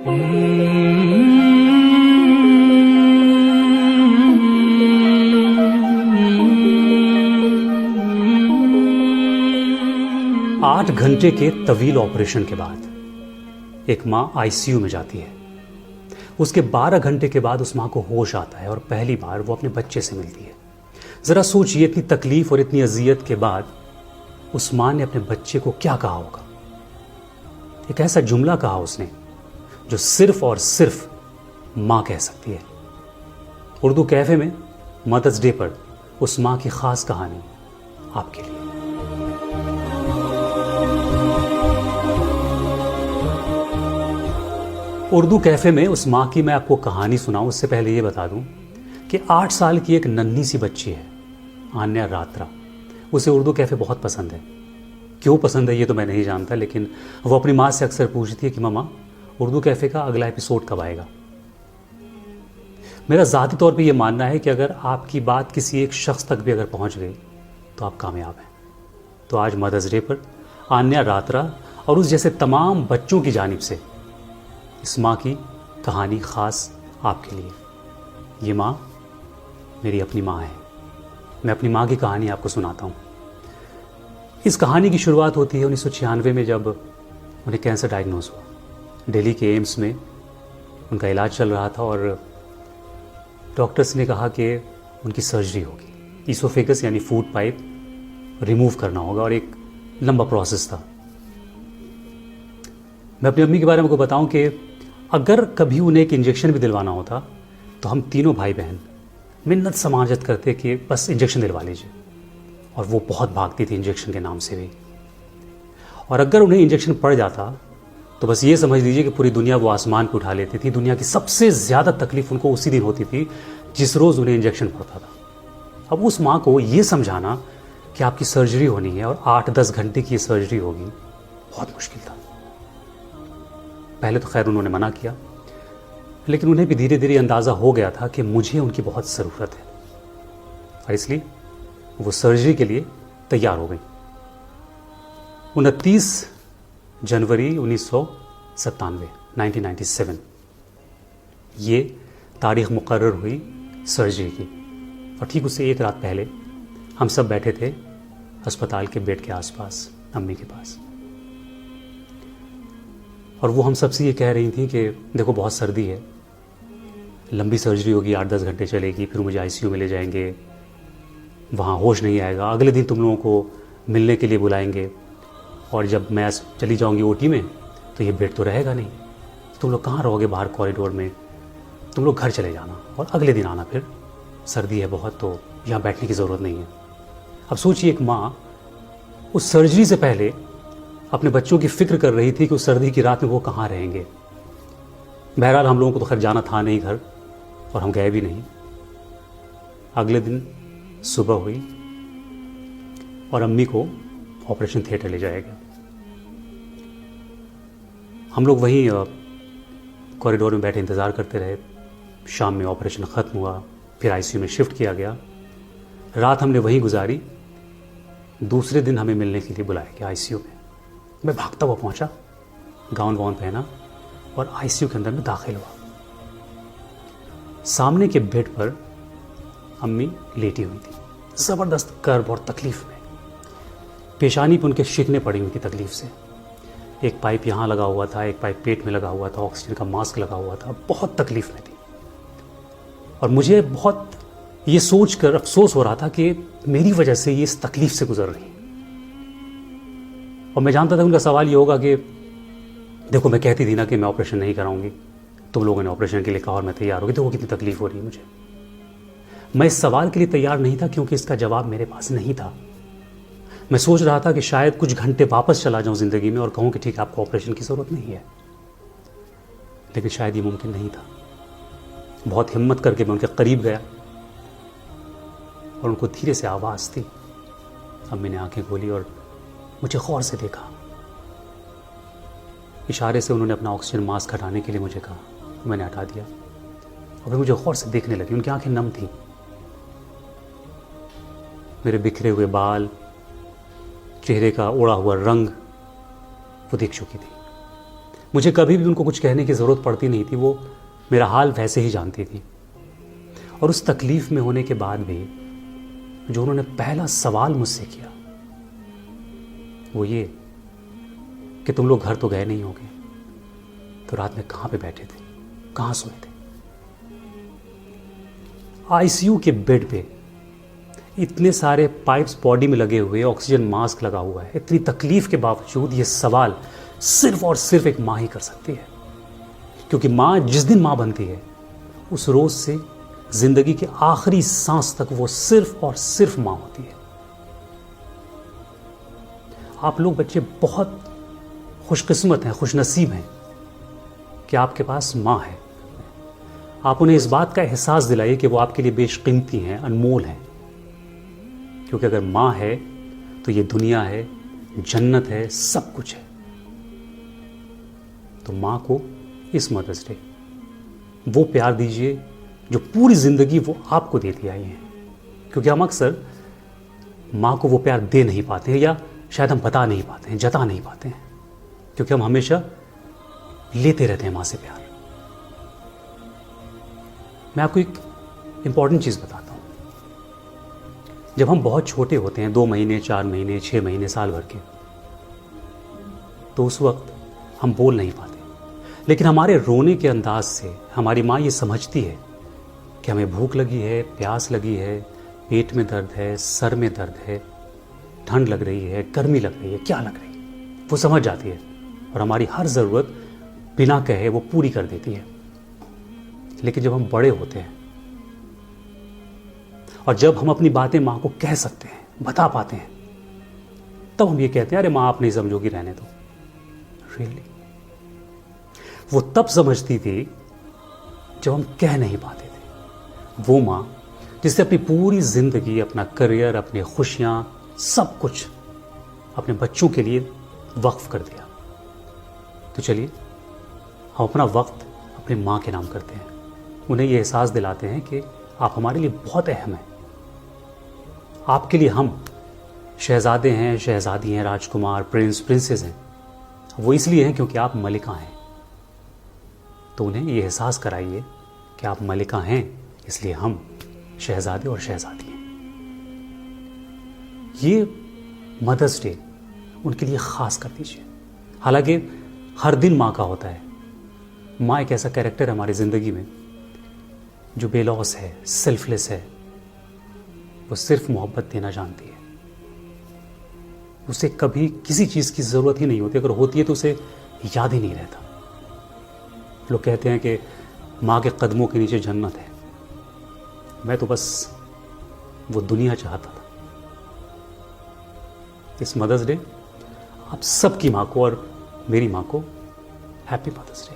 आठ घंटे के तवील ऑपरेशन के बाद एक माँ आईसीयू में जाती है। उसके 12 घंटे के बाद उस माँ को होश आता है और पहली बार वो अपने बच्चे से मिलती है। ज़रा सोचिए, इतनी तकलीफ और इतनी अजियत के बाद उस माँ ने अपने बच्चे को क्या कहा होगा। एक ऐसा जुमला कहा उसने जो सिर्फ और सिर्फ माँ कह सकती है। उर्दू कैफे में मदर्स डे पर उस माँ की खास कहानी आपके लिए। उर्दू कैफे में उस माँ की मैं आपको कहानी सुनाऊं उससे पहले ये बता दूं कि 8 साल की एक नन्ही सी बच्ची है, आन्या रात्रा। उसे उर्दू कैफे बहुत पसंद है। क्यों पसंद है ये तो मैं नहीं जानता, लेकिन वो अपनी माँ से अक्सर पूछती है कि मम्मा उर्दू कैफे का अगला एपिसोड कब आएगा। मेरा ज़ाती तौर पे ये मानना है कि अगर आपकी बात किसी एक शख्स तक भी अगर पहुँच गई तो आप कामयाब हैं। तो आज मदर्स डे पर आन्या रात्रा और उस जैसे तमाम बच्चों की जानिब से इस माँ की कहानी ख़ास आपके लिए। ये माँ मेरी अपनी माँ है। मैं अपनी माँ की कहानी आपको सुनाता हूँ। इस कहानी की शुरुआत होती है 1996 में, जब उन्हें कैंसर डायग्नोज हुआ। दिल्ली के एम्स में उनका इलाज चल रहा था और डॉक्टर्स ने कहा कि उनकी सर्जरी होगी। ईसोफेगस यानी फूड पाइप रिमूव करना होगा और एक लंबा प्रोसेस था। मैं अपनी अम्मी के बारे में आपको बताऊं कि अगर कभी उन्हें एक इंजेक्शन भी दिलवाना होता तो हम तीनों भाई बहन मिन्नत समाजत करते कि बस इंजेक्शन दिलवा लीजिए, और वो बहुत भागती थी इंजेक्शन के नाम से भी। और अगर उन्हें इंजेक्शन पड़ जाता तो बस ये समझ लीजिए कि पूरी दुनिया वो आसमान पे उठा लेती थी। दुनिया की सबसे ज़्यादा तकलीफ उनको उसी दिन होती थी जिस रोज़ उन्हें इंजेक्शन पड़ता था। अब उस माँ को ये समझाना कि आपकी सर्जरी होनी है और 8-10 घंटे की ये सर्जरी होगी, बहुत मुश्किल था। पहले तो खैर उन्होंने मना किया, लेकिन उन्हें भी धीरे धीरे अंदाज़ा हो गया था कि मुझे उनकी बहुत ज़रूरत है, और इसलिए वो सर्जरी के लिए तैयार हो गई। 29 जनवरी 1997 ये तारीख मुकर्रर हुई सर्जरी की, और ठीक उससे एक रात पहले हम सब बैठे थे अस्पताल के बेड के आसपास अम्मी के पास, और वो हम सबसे ये कह रही थी कि देखो बहुत सर्दी है, लंबी सर्जरी होगी, 8-10 घंटे चलेगी, फिर मुझे आईसीयू में ले जाएंगे, वहाँ होश नहीं आएगा, अगले दिन तुम लोगों को मिलने के लिए बुलाएंगे, और जब मैं चली जाऊँगी ओटी में तो ये बेड तो रहेगा नहीं, तुम लोग कहाँ रहोगे बाहर कॉरिडोर में, तुम लोग घर चले जाना और अगले दिन आना, फिर सर्दी है बहुत तो यहाँ बैठने की ज़रूरत नहीं है। अब सोचिए, एक माँ उस सर्जरी से पहले अपने बच्चों की फिक्र कर रही थी कि उस सर्दी की रात में वो कहाँ रहेंगे। बहरहाल हम लोगों को तो खैर जाना था नहीं घर, और हम गए भी नहीं। अगले दिन सुबह हुई और अम्मी को ऑपरेशन थिएटर ले जाया गया। हम लोग वहीं कॉरिडोर में बैठे इंतज़ार करते रहे। शाम में ऑपरेशन ख़त्म हुआ, फिर आईसीयू में शिफ्ट किया गया। रात हमने वहीं गुजारी। दूसरे दिन हमें मिलने के लिए बुलाया गया आईसीयू में। मैं भागता हुआ पहुंचा, गाउन वाउन पहना और आईसीयू के अंदर में दाखिल हुआ। सामने के बेड पर अम्मी लेटी हुई थी, ज़बरदस्त कर्ब और तकलीफ में। पेशानी पर उनके शिकने पड़ी हुई थी तकलीफ से। एक पाइप यहाँ लगा हुआ था, एक पाइप पेट में लगा हुआ था, ऑक्सीजन का मास्क लगा हुआ था, बहुत तकलीफ में थी। और मुझे बहुत ये सोच कर अफसोस हो रहा था कि मेरी वजह से ये इस तकलीफ से गुजर रही है। और मैं जानता था उनका सवाल ये होगा कि देखो मैं कहती थी ना कि मैं ऑपरेशन नहीं कराऊंगी, तुम लोगों ने ऑपरेशन के लिए कहा और मैं तैयार हो गई, देखो कितनी तकलीफ हो रही है मुझे। मैं इस सवाल के लिए तैयार नहीं था क्योंकि इसका जवाब मेरे पास नहीं था। मैं सोच रहा था कि शायद कुछ घंटे वापस चला जाऊं ज़िंदगी में और कहूं कि ठीक है आपको ऑपरेशन की ज़रूरत नहीं है, लेकिन शायद ये मुमकिन नहीं था। बहुत हिम्मत करके मैं उनके करीब गया और उनको धीरे से आवाज़ दी। अम्मी ने आंखें खोली और मुझे गौर से देखा। इशारे से उन्होंने अपना ऑक्सीजन मास्क हटाने के लिए मुझे कहा, मैंने हटा दिया और वे मुझे गौर से देखने लगी। उनकी आंखें नम थीं। मेरे बिखरे हुए बाल, चेहरे का उड़ा हुआ रंग वो देख चुकी थी। मुझे कभी भी उनको कुछ कहने की ज़रूरत पड़ती नहीं थी, वो मेरा हाल वैसे ही जानती थी। और उस तकलीफ़ में होने के बाद भी जो उन्होंने पहला सवाल मुझसे किया वो ये कि तुम लोग घर तो गए नहीं होगे, तो रात में कहाँ पे बैठे थे, कहाँ सोए थे। आईसीयू के बेड पे इतने सारे पाइप्स बॉडी में लगे हुए, ऑक्सीजन मास्क लगा हुआ है, इतनी तकलीफ के बावजूद ये सवाल सिर्फ और सिर्फ एक माँ ही कर सकती है। क्योंकि माँ जिस दिन माँ बनती है उस रोज से जिंदगी के आखिरी सांस तक वो सिर्फ और सिर्फ माँ होती है। आप लोग बच्चे बहुत खुशकिस्मत हैं, खुशनसीब हैं कि आपके पास माँ है। आप उन्हें इस बात का एहसास दिलाइए कि वो आपके लिए बेशकीमती हैं, अनमोल हैं। क्योंकि अगर माँ है तो ये दुनिया है, जन्नत है, सब कुछ है। तो माँ को इस मदर्स डे वो प्यार दीजिए जो पूरी जिंदगी वो आपको देती आई है। क्योंकि हम अक्सर माँ को वो प्यार दे नहीं पाते हैं, या शायद हम बता नहीं पाते हैं, जता नहीं पाते हैं, क्योंकि हम हमेशा लेते रहते हैं माँ से प्यार। मैं आपको एक इंपॉर्टेंट चीज़ बताता हूँ। जब हम बहुत छोटे होते हैं, 2 महीने, 4 महीने, 6 महीने, साल भर के, तो उस वक्त हम बोल नहीं पाते, लेकिन हमारे रोने के अंदाज से हमारी माँ ये समझती है कि हमें भूख लगी है, प्यास लगी है, पेट में दर्द है, सर में दर्द है, ठंड लग रही है, गर्मी लग रही है, क्या लग रही है, वो समझ जाती है और हमारी हर ज़रूरत बिना कहे वो पूरी कर देती है। लेकिन जब हम बड़े होते हैं और जब हम अपनी बातें माँ को कह सकते हैं, बता पाते हैं, तब हम ये कहते हैं अरे माँ आप नहीं समझोगी, रहने दो। रियली वो तब समझती थी जब हम कह नहीं पाते थे। वो माँ जिसने अपनी पूरी जिंदगी, अपना करियर, अपनी खुशियां, सब कुछ अपने बच्चों के लिए वक्फ कर दिया। तो चलिए हम अपना वक्त अपनी माँ के नाम करते हैं, उन्हें ये एहसास दिलाते हैं कि आप हमारे लिए बहुत अहम हैं। आपके लिए हम शहजादे हैं, शहजादी हैं, राजकुमार, प्रिंस, प्रिंसेस हैं। वो इसलिए हैं क्योंकि आप मलिका हैं। तो उन्हें ये एहसास कराइए कि आप मलिका हैं, इसलिए हम शहजादे और शहजादी हैं। ये मदर्स डे उनके लिए ख़ास कर दीजिए। हालांकि हर दिन माँ का होता है। माँ एक ऐसा कैरेक्टर है हमारी ज़िंदगी में जो बेलौस है, सेल्फलेस है। वो सिर्फ मोहब्बत देना जानती है। उसे कभी किसी चीज़ की ज़रूरत ही नहीं होती, अगर होती है तो उसे याद ही नहीं रहता। लोग कहते हैं कि माँ के कदमों के नीचे जन्नत है। मैं तो बस वो दुनिया चाहता था। इस मदर्स डे आप सबकी माँ को और मेरी माँ को हैप्पी मदर्स डे।